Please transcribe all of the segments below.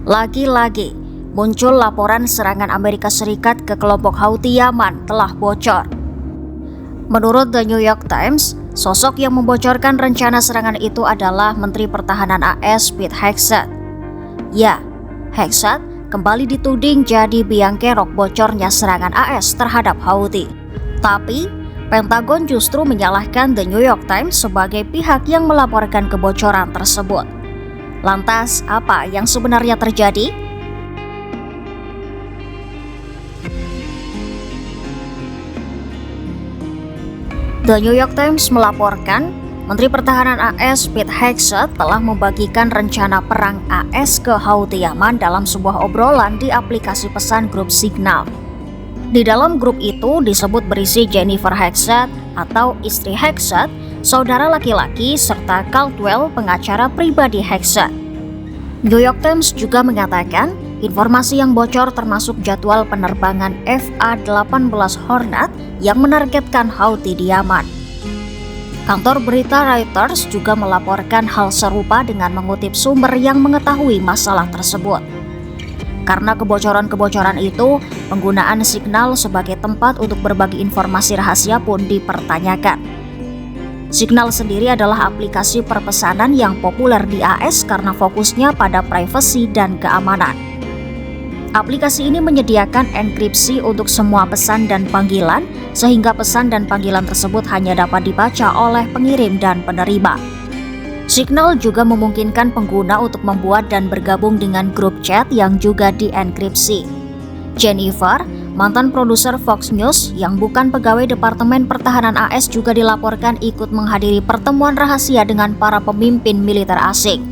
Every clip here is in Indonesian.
Lagi-lagi, muncul laporan serangan Amerika Serikat ke kelompok Houthi Yaman telah bocor. Menurut The New York Times, sosok yang membocorkan rencana serangan itu adalah Menteri Pertahanan AS Pete Hegseth. Ya, Hegseth kembali dituding jadi biang kerok bocornya serangan AS terhadap Houthi. Tapi, Pentagon justru menyalahkan The New York Times sebagai pihak yang melaporkan kebocoran tersebut. Lantas, apa yang sebenarnya terjadi? The New York Times melaporkan, Menteri Pertahanan AS Pete Hegseth telah membagikan rencana perang AS ke Houthi Yaman dalam sebuah obrolan di aplikasi pesan grup Signal. Di dalam grup itu disebut berisi Jennifer Hegseth atau istri Hegseth, saudara laki-laki, serta Caldwell, pengacara pribadi Hegseth. New York Times juga mengatakan, informasi yang bocor termasuk jadwal penerbangan FA-18 Hornet yang menargetkan Houthi di Yaman. Kantor berita Reuters juga melaporkan hal serupa dengan mengutip sumber yang mengetahui masalah tersebut. Karena kebocoran-kebocoran itu, penggunaan Signal sebagai tempat untuk berbagi informasi rahasia pun dipertanyakan. Signal sendiri adalah aplikasi perpesanan yang populer di AS karena fokusnya pada privasi dan keamanan. Aplikasi ini menyediakan enkripsi untuk semua pesan dan panggilan, sehingga pesan dan panggilan tersebut hanya dapat dibaca oleh pengirim dan penerima. Signal juga memungkinkan pengguna untuk membuat dan bergabung dengan grup chat yang juga dienkripsi. Jennifer, mantan produser Fox News yang bukan pegawai Departemen Pertahanan AS, juga dilaporkan ikut menghadiri pertemuan rahasia dengan para pemimpin militer asing.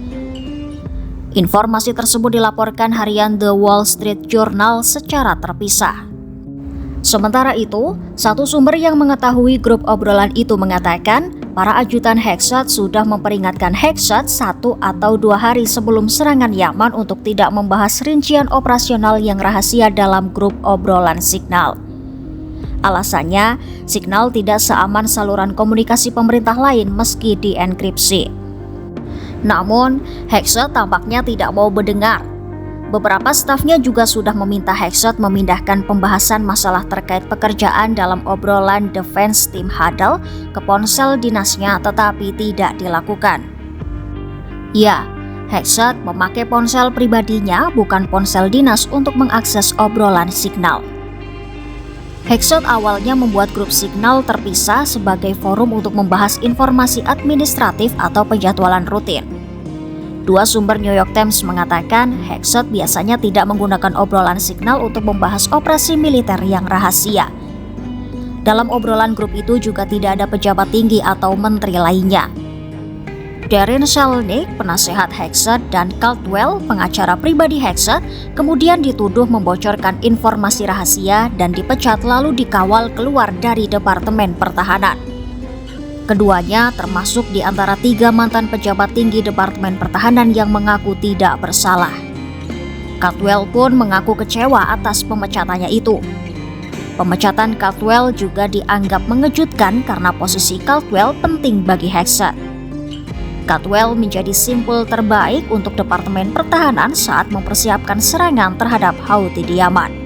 Informasi tersebut dilaporkan harian The Wall Street Journal secara terpisah. Sementara itu, satu sumber yang mengetahui grup obrolan itu mengatakan, para ajutan Hegseth sudah memperingatkan Hegseth 1 atau 2 hari sebelum serangan Yaman untuk tidak membahas rincian operasional yang rahasia dalam grup obrolan Signal. Alasannya, Signal tidak seaman saluran komunikasi pemerintah lain meski dienkripsi. Namun, Hegseth tampaknya tidak mau mendengar. Beberapa stafnya juga sudah meminta Hegseth memindahkan pembahasan masalah terkait pekerjaan dalam obrolan Defense Team Huddle ke ponsel dinasnya, tetapi tidak dilakukan. Ya, Hegseth memakai ponsel pribadinya, bukan ponsel dinas, untuk mengakses obrolan Signal. Hegseth awalnya membuat grup Signal terpisah sebagai forum untuk membahas informasi administratif atau penjadwalan rutin. Dua sumber New York Times mengatakan Hegseth biasanya tidak menggunakan obrolan Signal untuk membahas operasi militer yang rahasia. Dalam obrolan grup itu juga tidak ada pejabat tinggi atau menteri lainnya. Darren Selnick, penasehat Hegseth, dan Caldwell, pengacara pribadi Hegseth, kemudian dituduh membocorkan informasi rahasia dan dipecat lalu dikawal keluar dari Departemen Pertahanan. Keduanya termasuk di antara 3 mantan pejabat tinggi Departemen Pertahanan yang mengaku tidak bersalah. Caldwell pun mengaku kecewa atas pemecatannya itu. Pemecatan Caldwell juga dianggap mengejutkan karena posisi Caldwell penting bagi Hegseth. Caldwell menjadi simpul terbaik untuk Departemen Pertahanan saat mempersiapkan serangan terhadap Houthi di Yaman.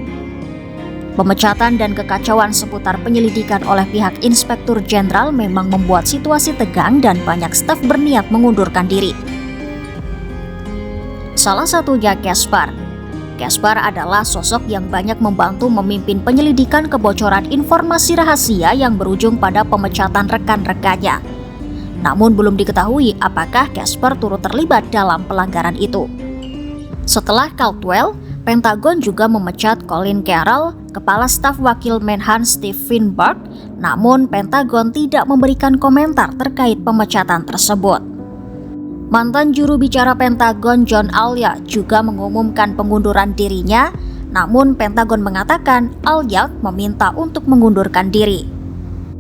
Pemecatan dan kekacauan seputar penyelidikan oleh pihak Inspektur Jenderal memang membuat situasi tegang dan banyak staf berniat mengundurkan diri. Salah satunya Caspar. Caspar adalah sosok yang banyak membantu memimpin penyelidikan kebocoran informasi rahasia yang berujung pada pemecatan rekan-rekannya. Namun belum diketahui apakah Caspar turut terlibat dalam pelanggaran itu. Setelah Caldwell, Pentagon juga memecat Colin Carroll, Kepala Staf Wakil Menhan Steve Winberg, namun Pentagon tidak memberikan komentar terkait pemecatan tersebut. Mantan juru bicara Pentagon John Alyat juga mengumumkan pengunduran dirinya, namun Pentagon mengatakan Alyat meminta untuk mengundurkan diri.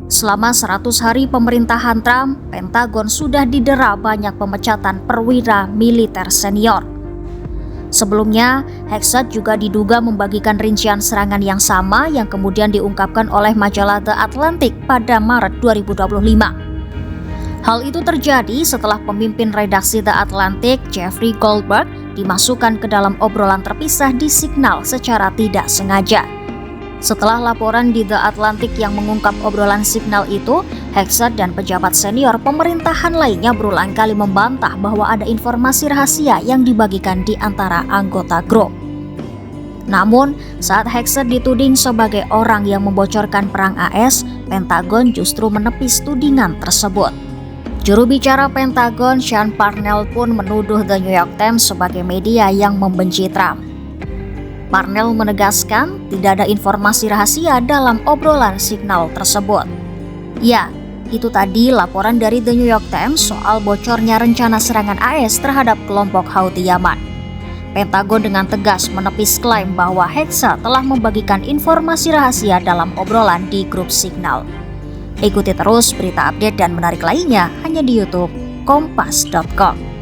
Selama 100 hari pemerintahan Trump, Pentagon sudah didera banyak pemecatan perwira militer senior. Sebelumnya, Hegseth juga diduga membagikan rincian serangan yang sama yang kemudian diungkapkan oleh majalah The Atlantic pada Maret 2025. Hal itu terjadi setelah pemimpin redaksi The Atlantic, Jeffrey Goldberg, dimasukkan ke dalam obrolan terpisah di Signal secara tidak sengaja. Setelah laporan di The Atlantic yang mengungkap obrolan Signal itu, Hexat dan pejabat senior pemerintahan lainnya berulang kali membantah bahwa ada informasi rahasia yang dibagikan di antara anggota grup. Namun, saat Hexat dituding sebagai orang yang membocorkan perang AS, Pentagon justru menepis tudingan tersebut. Juru bicara Pentagon, Sean Parnell pun menuduh The New York Times sebagai media yang membenci Trump. Parnell menegaskan tidak ada informasi rahasia dalam obrolan Signal tersebut. Ya, itu tadi laporan dari The New York Times soal bocornya rencana serangan AS terhadap kelompok Houthi Yaman. Pentagon dengan tegas menepis klaim bahwa Hexa telah membagikan informasi rahasia dalam obrolan di grup Signal. Ikuti terus berita update dan menarik lainnya hanya di YouTube Kompas.com.